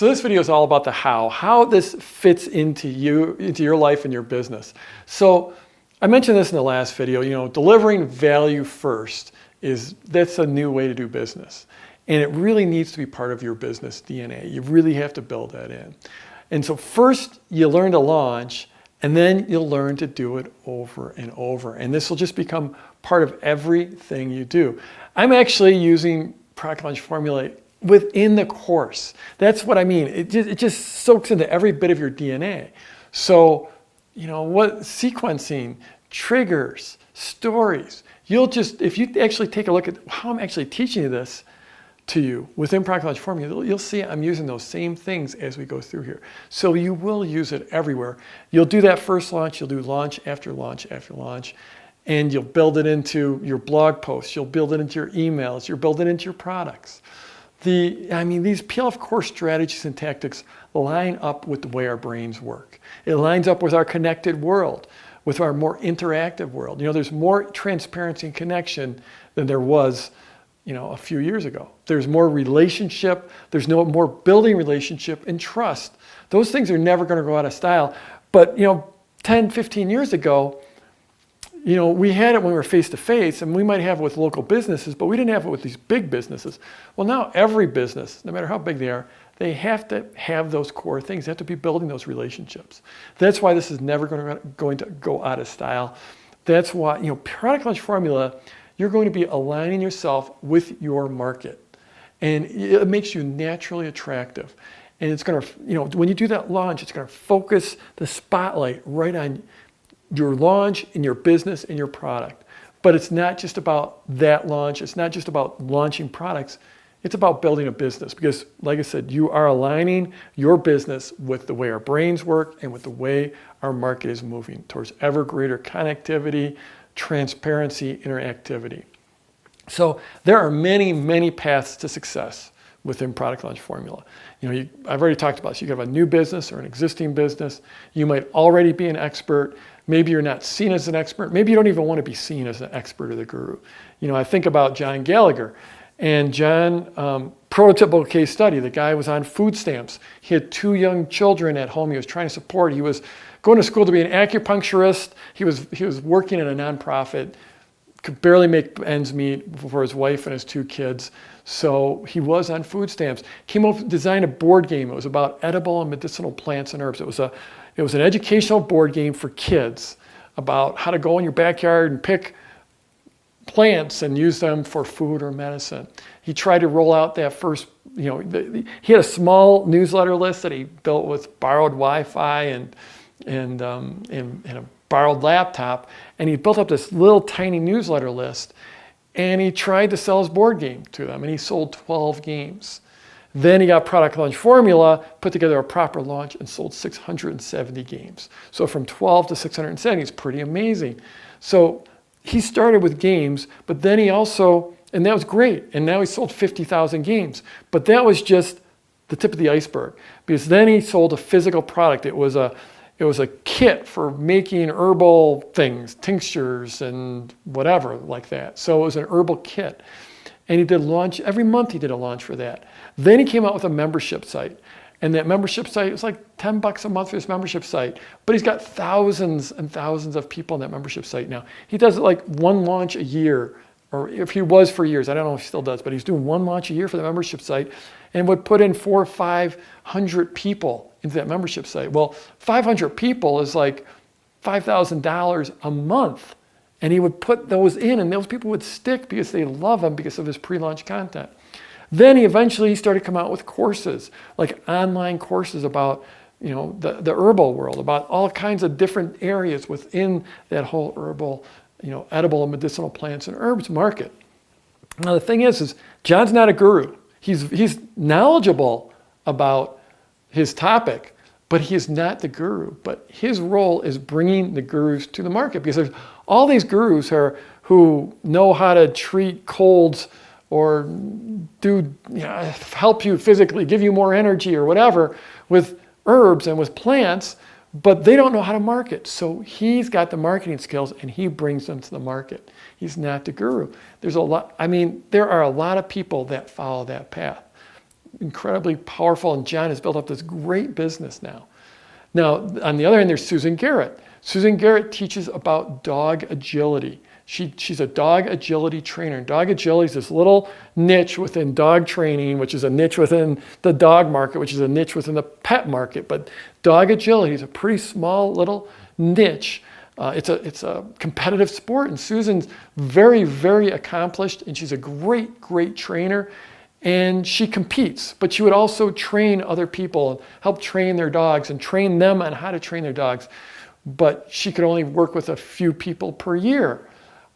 So this video is all about the how this fits into your life and your business. So I mentioned this in the last video, delivering value first that's a new way to do business. And it really needs to be part of your business DNA. You really have to build that in. And so first you learn to launch, and then you'll learn to do it over and over. And this will just become part of everything you do. I'm actually using Product Launch Formula within the course. That's what I mean. It just soaks into every bit of your DNA. So, what sequencing, triggers, stories, if you actually take a look at how I'm actually teaching this to you within Product Launch Formula, you'll see I'm using those same things as we go through here. So you will use it everywhere. You'll do that first launch, you'll do launch after launch after launch, and you'll build it into your blog posts, you'll build it into your emails, you'll build it into your products. These PLF core strategies and tactics line up with the way our brains work. It lines up with our connected world, with our more interactive world. There's more transparency and connection than there was, a few years ago. There's more relationship. There's more building relationship and trust. Those things are never going to go out of style. But, 10, 15 years ago, we had it when we were face-to-face, and we might have it with local businesses, but we didn't have it with these big businesses. Well, now every business, no matter how big they are, they have to have those core things. They have to be building those relationships. That's why this is never going to go out of style. That's why, Product Launch Formula, you're going to be aligning yourself with your market. And it makes you naturally attractive. And it's going to, when you do that launch, it's going to focus the spotlight right on your launch and your business and your product. But it's not just about that launch. It's not just about launching products. It's about building a business because, like I said, you are aligning your business with the way our brains work and with the way our market is moving towards ever greater connectivity, transparency, interactivity. So there are many, many paths to success within Product Launch Formula. I've already talked about this. You can have a new business or an existing business. You might already be an expert. Maybe you're not seen as an expert. Maybe you don't even want to be seen as an expert or the guru. I think about John Gallagher. And John, prototypical case study, the guy was on food stamps. He had 2 young children at home he was trying to support. He was going to school to be an acupuncturist. He was working in a nonprofit, could barely make ends meet for his wife and his 2 kids. So he was on food stamps. Came up, designed a board game. It was about edible and medicinal plants and herbs. It was an educational board game for kids about how to go in your backyard and pick plants and use them for food or medicine. He tried to roll out that first, he had a small newsletter list that he built with borrowed Wi-Fi and a borrowed laptop, and he built up this little tiny newsletter list, and he tried to sell his board game to them, and he sold 12 games. Then he got Product Launch Formula, put together a proper launch, and sold 670 games. So from 12 to 670 is pretty amazing. So he started with games, but then he also, and that was great, and now he sold 50,000 games. But that was just the tip of the iceberg, because then he sold a physical product. It was a kit for making herbal things, tinctures and whatever like that. So it was an herbal kit. And he did launch, every month he did a launch for that. Then he came out with a membership site. And that membership site was like $10 a month for his membership site. But he's got thousands and thousands of people on that membership site now. He does like 1 launch a year, or if he was for years, I don't know if he still does, but he's doing 1 launch a year for the membership site and would put in 400 or 500 people into that membership site. Well, 500 people is like $5,000 a month. And he would put those in, and those people would stick because they love him because of his pre-launch content. Then he eventually started to come out with courses, like online courses about the herbal world, about all kinds of different areas within that whole herbal, edible and medicinal plants and herbs market. Now the thing is John's not a guru. He's knowledgeable about his topic, but he is not the guru. But his role is bringing the gurus to the market, because there's all these gurus who know how to treat colds or help you physically, give you more energy or whatever with herbs and with plants, but they don't know how to market. So he's got the marketing skills and he brings them to the market. He's not the guru. There are a lot of people that follow that path. incredibly powerful, and John has built up this great business now. Now, on the other hand, there's Susan Garrett. Susan Garrett teaches about dog agility. She's a dog agility trainer. Dog agility is this little niche within dog training, which is a niche within the dog market, which is a niche within the pet market. But dog agility is a pretty small little niche. It's a competitive sport, and Susan's very, very accomplished, and she's a great, great trainer. And she competes, but she would also train other people, and help train their dogs and train them on how to train their dogs. But she could only work with a few people per year.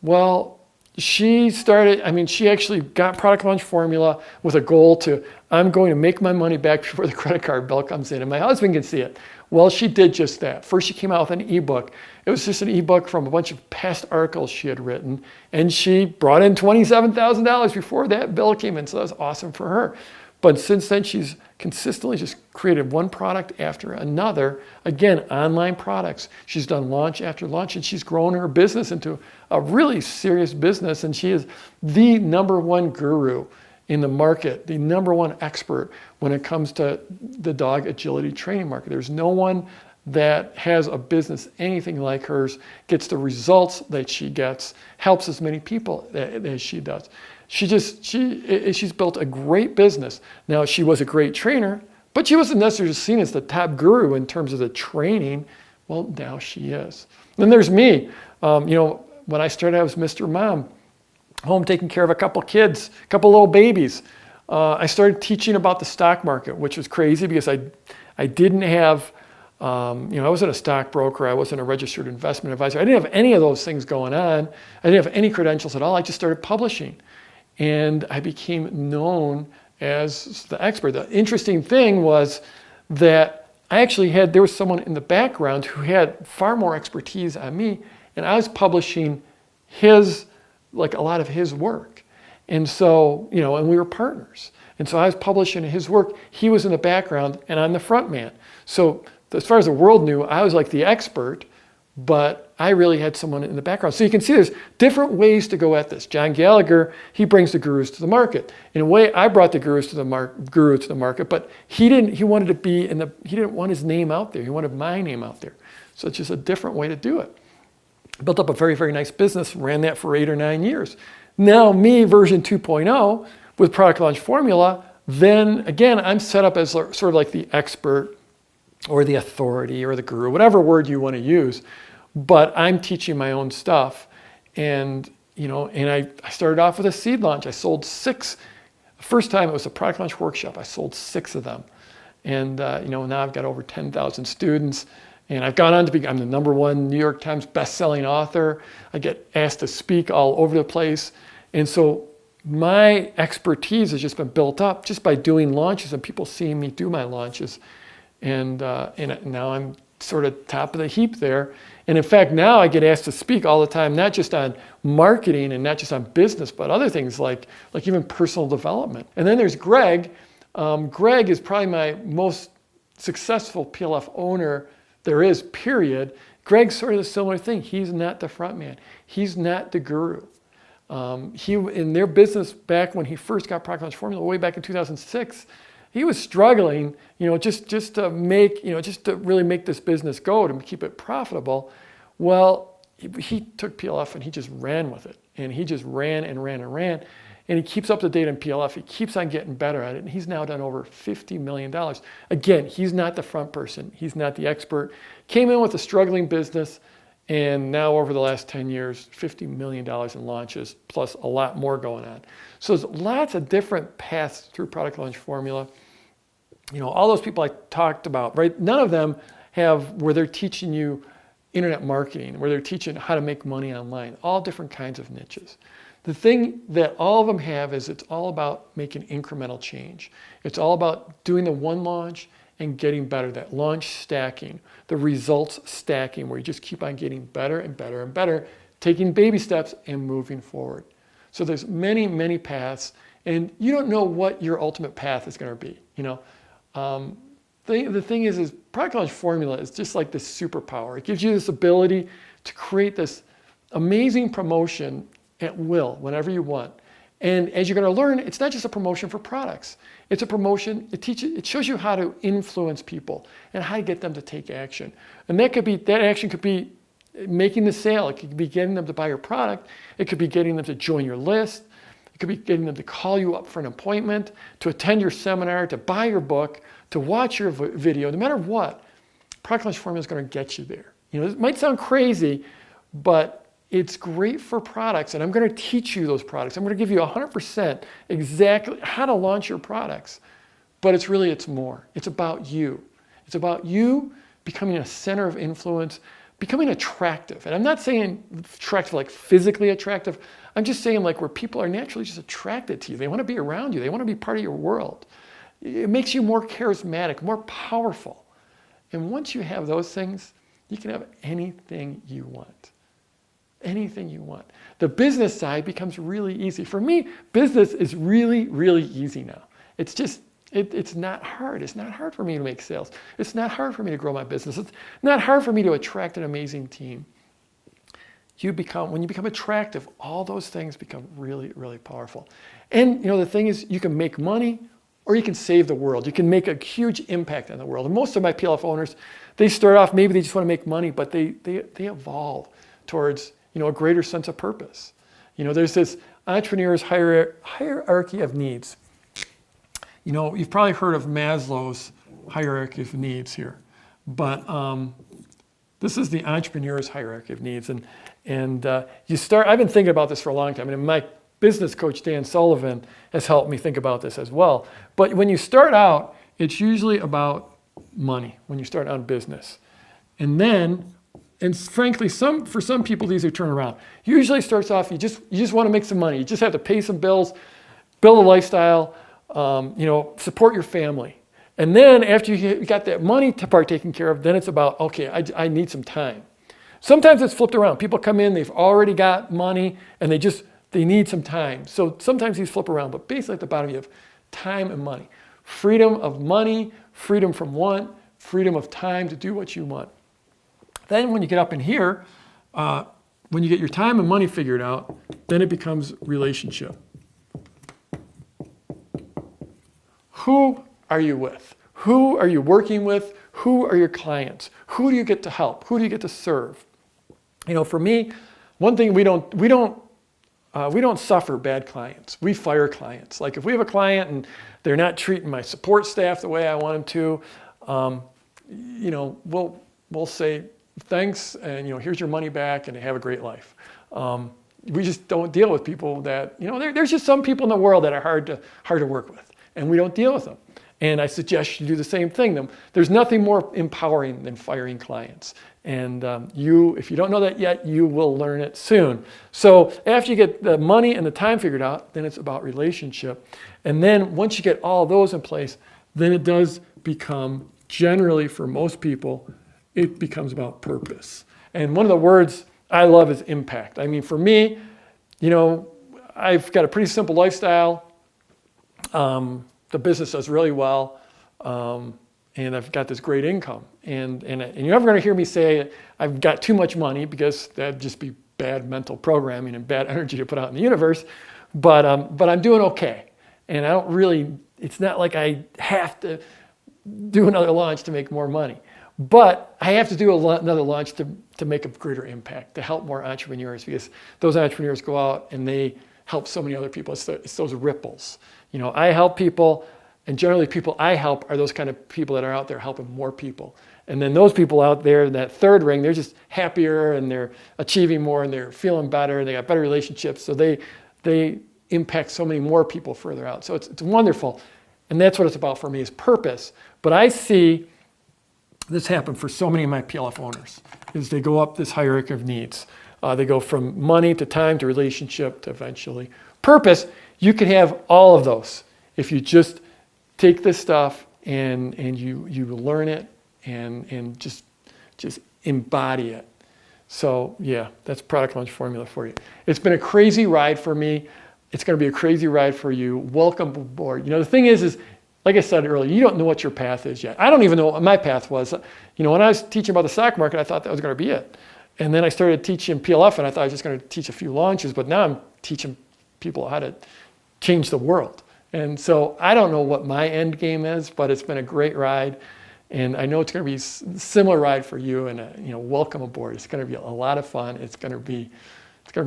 Well, she actually got product launch formula with a goal to, I'm going to make my money back before the credit card bill comes in, and my husband can see it. Well, she did just that. First, she came out with an ebook. It was just an ebook from a bunch of past articles she had written, and she brought in $27,000 before that bill came in, so that was awesome for her. But since then, she's consistently just created one product after another. Again, online products. She's done launch after launch, and she's grown her business into a really serious business, and she is the #1 guru in the market, the #1 expert when it comes to the dog agility training market. There's no one that has a business anything like hers, gets the results that she gets, helps as many people as she does. She's built a great business. Now, she was a great trainer, but she wasn't necessarily seen as the top guru in terms of the training. Well, now she is. Then there's me. When I started, I was Mr. Mom, home taking care of a couple kids, a couple little babies. I started teaching about the stock market, which was crazy because I didn't have, I wasn't a stockbroker. I wasn't a registered investment advisor. I didn't have any of those things going on. I didn't have any credentials at all. I just started publishing. And I became known as the expert. The interesting thing was that there was someone in the background who had far more expertise on me, and I was publishing a lot of his work. And so, and we were partners. And so I was publishing his work. He was in the background, and I'm the front man. So as far as the world knew, I was like the expert, but I really had someone in the background. So you can see there's different ways to go at this. John Gallagher, he brings the gurus to the market. In a way, I brought the guru to the market, but he didn't want his name out there. He wanted my name out there. So it's just a different way to do it. Built up a very, very nice business, ran that for 8 or 9 years. Now me, version 2.0, with product launch formula, then again, I'm set up as sort of like the expert or the authority or the guru, whatever word you want to use, but I'm teaching my own stuff. And I started off with a seed launch. I sold 6. The first time it was a product launch workshop. I sold 6 of them. And now I've got over 10,000 students. And I've gone on to I'm the #1 New York Times best-selling author. I get asked to speak all over the place. And so my expertise has just been built up just by doing launches and people seeing me do my launches. And now I'm sort of top of the heap there. And in fact, now I get asked to speak all the time, not just on marketing and not just on business, but other things like even personal development. And then there's Greg. Greg is probably my most successful PLF owner there is, period. Greg's sort of a similar thing. He's not the front man. He's not the guru. In their business back when he first got Product Launch Formula, way back in 2006, he was struggling, just to really make this business go, to keep it profitable. Well, he took PLF and he just ran with it. And he just ran and ran and ran. And he keeps up to date on PLF. He keeps on getting better at it. And he's now done over $50 million. Again, he's not the front person. He's not the expert. Came in with a struggling business. And now over the last 10 years, $50 million in launches, plus a lot more going on. So there's lots of different paths through Product Launch Formula. All those people I talked about, right? None of them where they're teaching you internet marketing, where they're teaching how to make money online, all different kinds of niches. The thing that all of them have is it's all about making incremental change. It's all about doing the one launch and getting better, that launch stacking, the results stacking, where you just keep on getting better and better and better, taking baby steps and moving forward. So there's many, many paths, and you don't know what your ultimate path is going to be. The thing is Product Launch Formula is just like this superpower. It gives you this ability to create this amazing promotion at will, whenever you want. And as you're going to learn, it's not just a promotion for products. It's a promotion. It shows you how to influence people and how to get them to take action. And that action could be making the sale. It could be getting them to buy your product. It could be getting them to join your list. It could be getting them to call you up for an appointment, to attend your seminar, to buy your book, to watch your video. No matter what, Product Launch Formula is going to get you there. It might sound crazy, but it's great for products, and I'm going to teach you those products. I'm going to give you 100% exactly how to launch your products, but it's more. It's about you. It's about you becoming a center of influence, becoming attractive. And I'm not saying attractive like physically attractive. I'm just saying like where people are naturally just attracted to you. They want to be around you. They want to be part of your world. It makes you more charismatic, more powerful. And once you have those things, you can have anything you want. Anything you want. The business side becomes really easy. For me, business is really, really easy now. It's just, it's not hard. It's not hard for me to make sales. It's not hard for me to grow my business. It's not hard for me to attract an amazing team. When you become attractive, all those things become really, really powerful. And the thing is, you can make money or you can save the world. You can make a huge impact on the world. And most of my PLF owners, they start off, maybe they just want to make money, but they evolve towards a greater sense of purpose. There's this entrepreneur's hierarchy of needs. You've probably heard of Maslow's hierarchy of needs here, but this is the entrepreneur's hierarchy of needs. And I've been thinking about this for a long time, and my business coach, Dan Sullivan, has helped me think about this as well. But when you start out, it's usually about money when you start out in business. And frankly, for some people, these are turn around. Usually starts off, you just want to make some money. You just have to pay some bills, build a lifestyle, support your family. And then after you got that money part taken care of, then it's about, okay, I need some time. Sometimes it's flipped around. People come in, they've already got money, and they need some time. So sometimes these flip around, but basically at the bottom you have time and money. Freedom of money, freedom from want, freedom of time to do what you want. Then when you get up in here, when you get your time and money figured out, then it becomes relationship. Who are you with? Who are you working with? Who are your clients? Who do you get to help? Who do you get to serve? For me, one thing we don't suffer bad clients. We fire clients. Like if we have a client and they're not treating my support staff the way I want them to, we'll say, thanks, and here's your money back, and have a great life. We just don't deal with people that there's just some people in the world that are hard to work with, and we don't deal with them. And I suggest you do the same thing. There's nothing more empowering than firing clients. And if you don't know that yet, you will learn it soon. So after you get the money and the time figured out, then it's about relationship. And then once you get all those in place, then it does become, generally for most people, it becomes about purpose. And one of the words I love is impact. I mean, for me, I've got a pretty simple lifestyle. The business does really well, and I've got this great income. And you're never going to hear me say I've got too much money, because that'd just be bad mental programming and bad energy to put out in the universe. But I'm doing okay, and I don't really. It's not like I have to do another launch to make more money. But I have to do another launch to make a greater impact, to help more entrepreneurs, because those entrepreneurs go out and they help so many other people. It's those ripples. I help people, and generally people I help are those kind of people that are out there helping more people. And then those people out there in that third ring, they're just happier, and they're achieving more, and they're feeling better, and they got better relationships. So they impact so many more people further out. So it's wonderful. And that's what it's about for me, is purpose. But I see this happen for so many of my PLF owners, is they go up this hierarchy of needs. They go from money to time to relationship to eventually purpose. You can have all of those if you just take this stuff and you learn it and just embody it. So yeah, that's Product Launch Formula for you. It's been a crazy ride for me. It's going to be a crazy ride for you. Welcome aboard. The thing is like I said earlier, you don't know what your path is yet. I don't even know what my path was. When I was teaching about the stock market, I thought that was going to be it. And then I started teaching PLF, and I thought I was just going to teach a few launches, but now I'm teaching people how to change the world. And so I don't know what my end game is, but it's been a great ride. And I know it's going to be a similar ride for you. And welcome aboard. It's going to be a lot of fun. It's going to be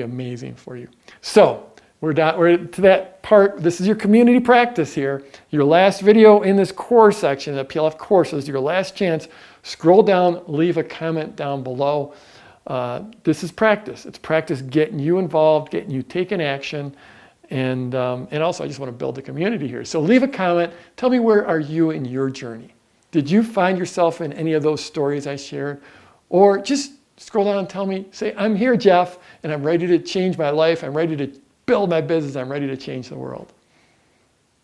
amazing for you. So we're to that part. This is your community practice here. Your last video in this core section, the PLF courses, your last chance. Scroll down, leave a comment down below. This is practice. It's practice getting you involved, getting you taking action. And also, I just want to build a community here. So leave a comment. Tell me, where are you in your journey? Did you find yourself in any of those stories I shared? Or just scroll down and tell me, say, I'm here, Jeff, and I'm ready to change my life. I'm ready to build my business. I'm ready to change the world.